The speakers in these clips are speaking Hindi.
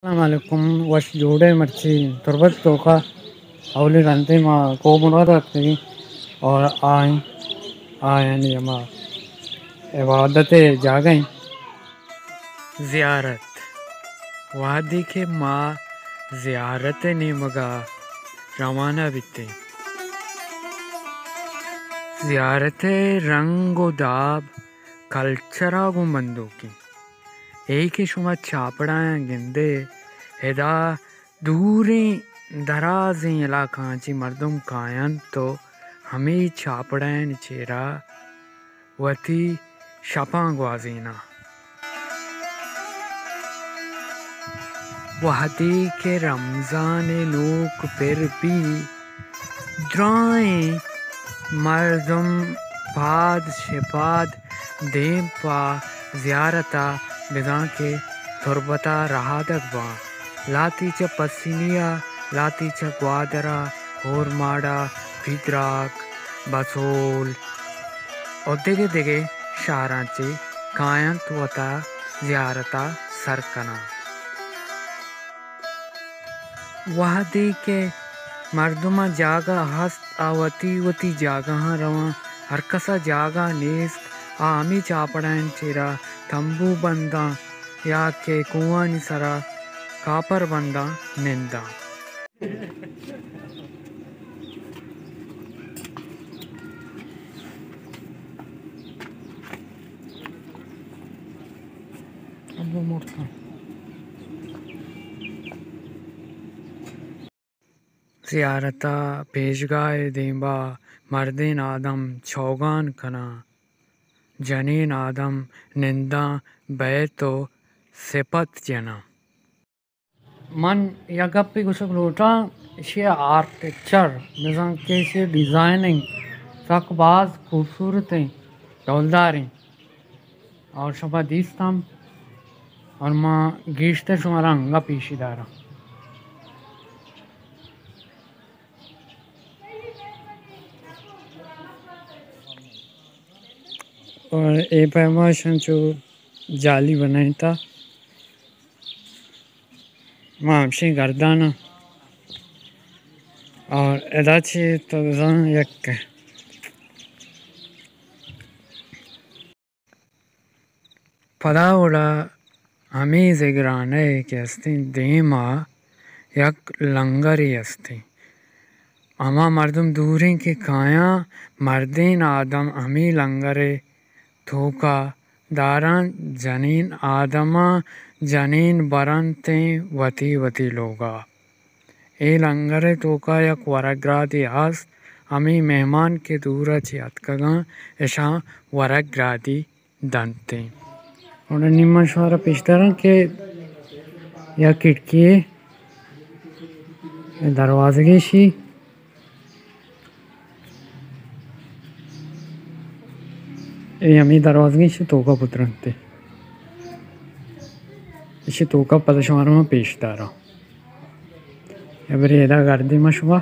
Assalamualaikum wash jode marchi turbat toka awli rante ma ko murad rakti और आए आए नहीं ma इबादतें जागें ज़ियारत वादी के माँ ज़ियारत ने मगा रवाना बिते ज़ियारत रंगो दाब कल्चरा गो मंदो की एक ही शुमा चापड़ाया गिंदे हेदा दूरी दराजी इलाकांची मर्दम कायन तो हमें चापड़ायन चेरा वती शपांग वाजीना वहदी के रमजान लोग फिर भी द्राएं मर्दम पाद शिपाद देम पा ज़ियारता बिदा के तुरबता रहा तक बा लाती च पसीनिया लाती च ग्वादरा होरमाड़ा फिद्राक बसोल और दिगे दिगे शारांचे कायंत वता ज़ियारता सरकना वह दे के मर्दुमा जागा हस्त आवती वती जागा रवा हर कसा जागा नेस्त आमी चापड़ान चेरा तंबू बंदा या के कुआं निसरा कापर बंदा निंदा अब वो मोड़ता ज़ियारता पेशगाए देंबा मर्दिन आदम चौगान कना जनीन आदम निंदा बैतो सिपत जना मन या गप्पी कुछ लोटा इसे आर्किटेक्चर निजाम के इसे डिज़ाइनिंग तकबाज खूबसूरतें डोलदारी और शबा दीस्ताम और माँ गीश्ते शुमारा अंगा पीशीदारा और ए पैमाशन जो जाली बनाई था मामशी गर्दाना और एदाची तो यक पदावड़ा हमें ज़िगराने के अस्ती देमा यक लंगरी अस्ती अमा मर्दम दूरी के काया मर्दीन आदम हमें लंगरे थोका दारान जनीन आदमा जनीन बरनते वती वती लोगा ए लंगरे तोका यक वरग्रादी आस हमें मेहमान के दूरा चियतकगा ऐसा वरग्रादी दंते और निम्न शहर पिछतर के या खिड़की दरवाजे की शी यमी दरवाजे की तोका पुत्रंते इसे तोका पदशमार में पेशदारा एवरी एदा गर्दी मशवा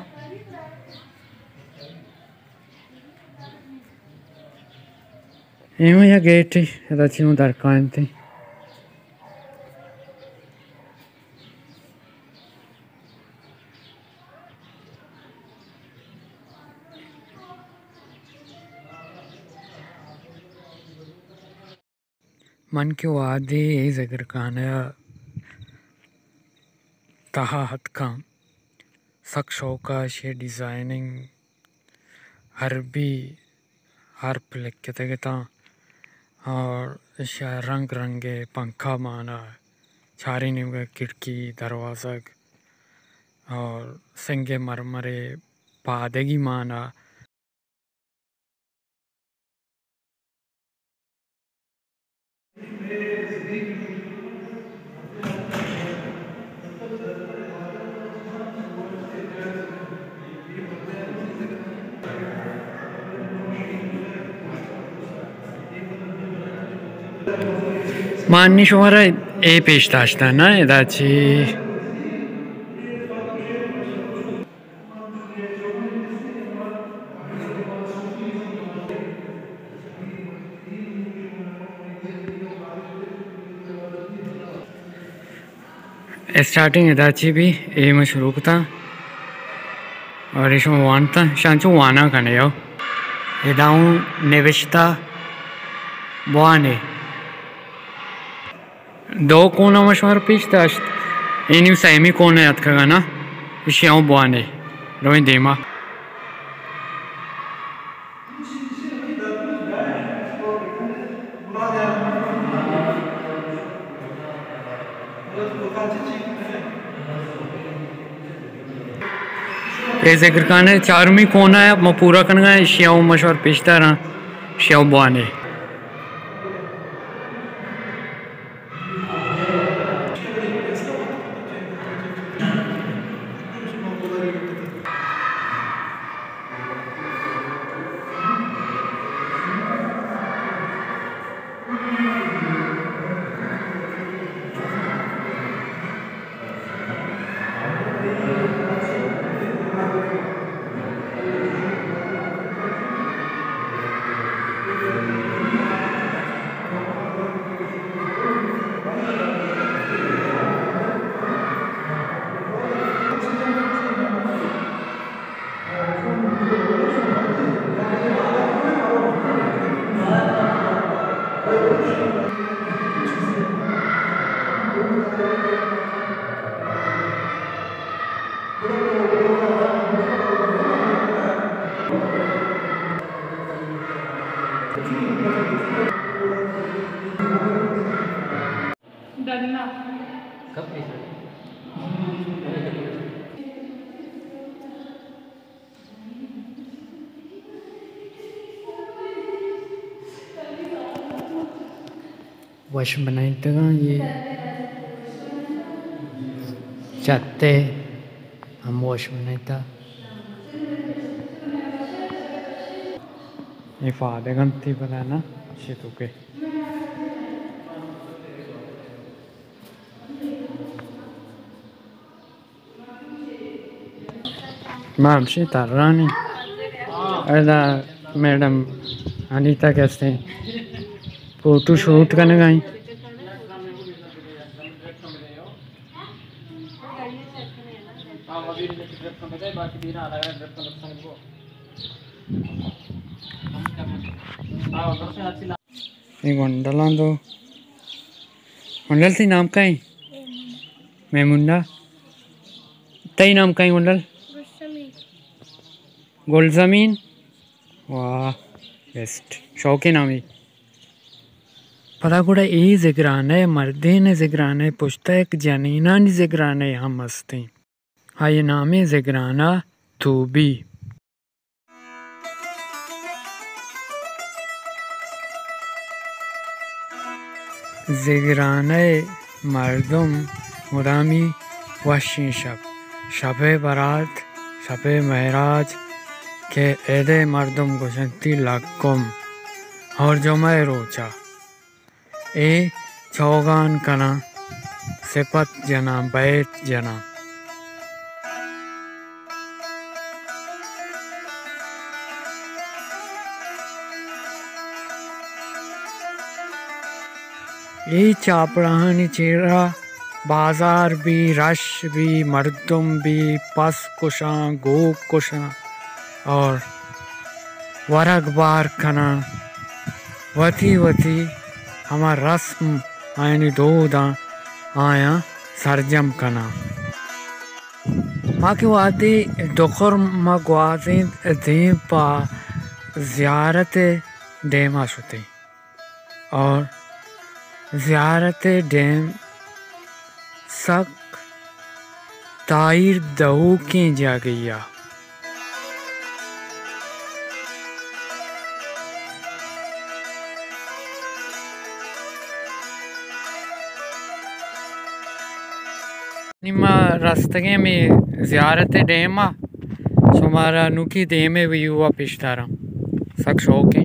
एवं या गेट एदा चिनु दरकांते मन के वादे ज़िक्र खाना तहा हद का सक शौका शे डिज़ाइनिंग हर प्लेक के तगता और शा रंग रंगे पंखा माना चारी निम्गे खिड़की दरवाज़ा और संगे मरमरे पादेगी माना माननी शुमारा ए पेश दाश्ता ना एदाची स्टार्टिंग इदाची भी ये मशरूक था और इसमें वान था शांचो वाना करने यो इदाऊं नेविश्ता बुआने दो कोना मशवार पिछता इन्हीं साइमी कोने याद करना ना इश्याओं बुआने रोइन देमा ये जिक्र करने चारमी कोना है मैं पूरा करना है इश्याओं मशवार पिछता रहा इश्याओं बुआने वश बनाई तक ये चाहते हम वश बनाई था ifade ganti pata na shituke ma'am Sheeta Rani अदा मैडम अनीता कैसे हैं फोटो शूट करने गई वंडला तो वंडल थी नाम का ही मैमुन्ना तई नाम का ही वंडल गुलजमीन वाह बेस्ट शौकी नामी पता కూడా ఈ జిగ్రానే మర్దేనే జిగ్రానే పుస్తక్ జనీనాని జిగ్రానే यहाँ मस्ती हाय नामे జిగ్రానా तूबी జిగ్రానే मर्दम मुदामी वशी शब बारात शब महराज के एदे मर्दम गुशंती लक्कम और जो मैं रोचा ए चौगान कना सिपत जना बैत जना ये चापड़ानी चेरा बाजार भी रश भी मर्दम भी पस कुशा गो कुशा और वरग बार खना वती वती हमार रस्म आयनी दोदा आया सरजम कना माँ के वादे दोखर माँ ग्वादे दे पा ज़ियारत डेमा शुते और ज़ियारत डेम सक ताइर दहू के जा गया निम्मा रास्ते में ज़ियारत डेमा सुमारा नुकी डेमे भी हुआ पिछतारा सक शौक है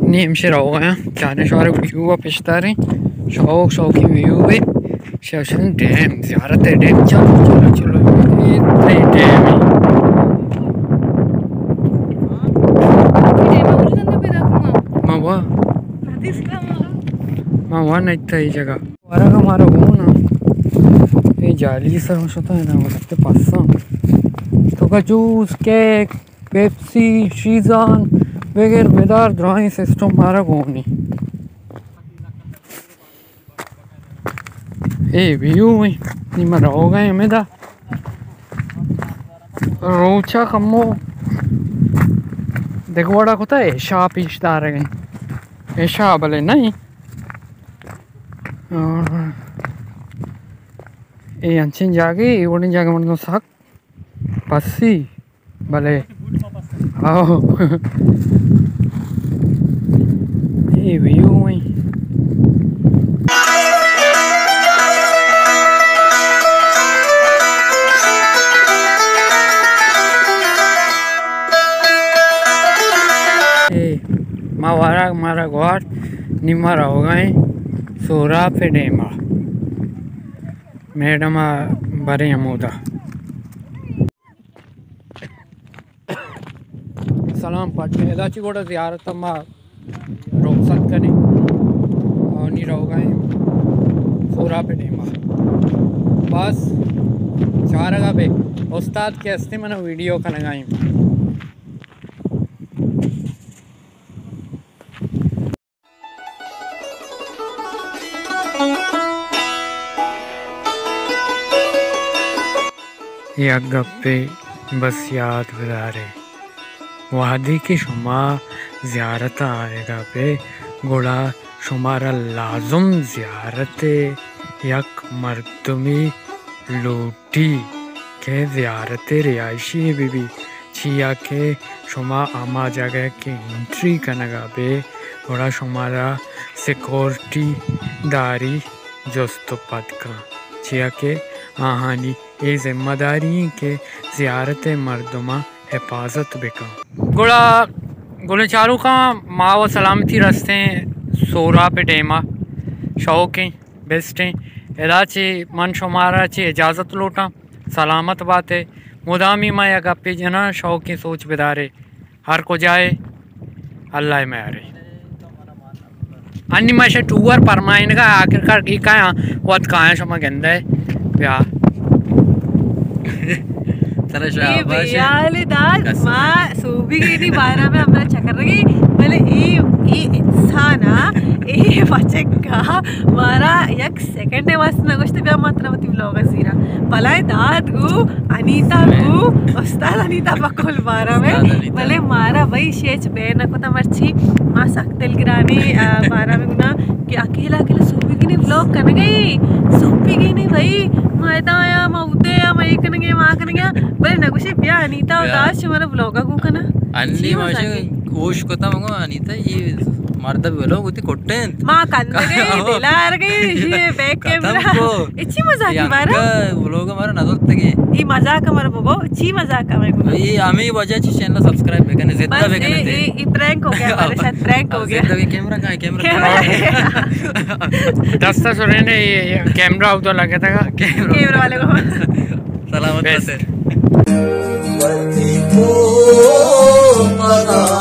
नीम से रहो गया जाने शोरे व्यू हुआ पिछतारे शौकी व्यू है शासन डैम ज़ियारत डैम चलो चलो चलो ये डैम है मावा मैं वहाँ नहीं था ये जगह वारा का मारा वो ना ये जाली सर होता है ना वो लगते पासा तो का जूस केक पेप्सी शीज़ान वगैरह बेदार ड्राइंग सिस्टम मारा को नहीं ये व्यू में निम्न होगा ये मेरा रोचा कम्मो देखो बड़ा होता है शाप इश्तार है ये शाप वाले नहीं ये अंचन जाके उड़ने जाके मतलब साक पसी भले आओ ये व्यू में मारा घाट निमारा हो गए सोरा पे डेमा मैडम बरे अमोदा सलाम पटने दाची गोड़ा ज़ियारत मा रोकसत करें और नहीं रहो गए सोरा पे डेमा बस चार का बे उस्ताद के हस्ते मैंने वीडियो का लगाई या गप्पे बस याद गुजारे वादी की शुमा ज़ियारत आएगा पे गोड़ा शुमारा लाजुम ज़ियारत यक मर्दमी लूटी के ज़ियारत रिहायशी बीबी छिया के शुमा आमा जगह के एंट्री कनगा पे गोड़ा शुमारा सिक्योरिटी दारी जोस्तो पद का छिया के आहानी ये जिम्मेदारी के ज़ियारत मर्दमा हिफाजत बिका गुड़ा गुल चारू का माँ व सलामती रस्ते सोरा पे डेमा शौक़ें बेस्टें इलाचे मन शुमारा चे इजाज़त लौटा सलामत बातें मुदामी माँ या गप्पे जना शौक़ें सोच बिदारे हर को जाए अल्लाह में आ रही अन्य माशे टूर परमाइन का आखिरकार की कहाँ वत कहाँ शमा गंदा है ब्याह माँ सूबी गई थी 12 में हमरा चक्कर रही पहले ये इंसान ये बचेगा मारा एक सेकंड वास्त नगोष्ट ब्या मात्र मती ब्लॉग सीरा पलाए दाद गु अनीता गु उस्ताद अनीता बकोल 12 में पहले मारा भाई शेच बेन को ता मर्ची माँ सकतेल गिरानी 12 में गुना कि अकेला अकेला सूबी की नहीं ब्लॉग करने गई सूबी की नहीं भाई मायदा आया माँ उदे या मैं एक करेंगे माँ करेंगे बड़े नगोशे ब्या अनीता उदास हमारा ब्लॉगा को करना अन्नी माशे कोश को ता मंगो अनीता ये मर्दा बोलो उती कोट्टेन माँ कंदे गई दिलार गई ये बैक कैमरा इच्छी मजाक की बारा ब्लॉग हमारा नजर तके ये मजाक हमारा बोबो अच्छी मजाक हमारे को ये हमें ही वजह से चैनल सब्सक्राइब बेकने जितना बेकने थे ये प्रैंक हो गया हमारे साथ प्रैंक हो गया जितना कैमरा कहाँ कैमरा दस्ता सुने ने ये कैमरा उधर लगा था कैमरा वाले को सलामत से मना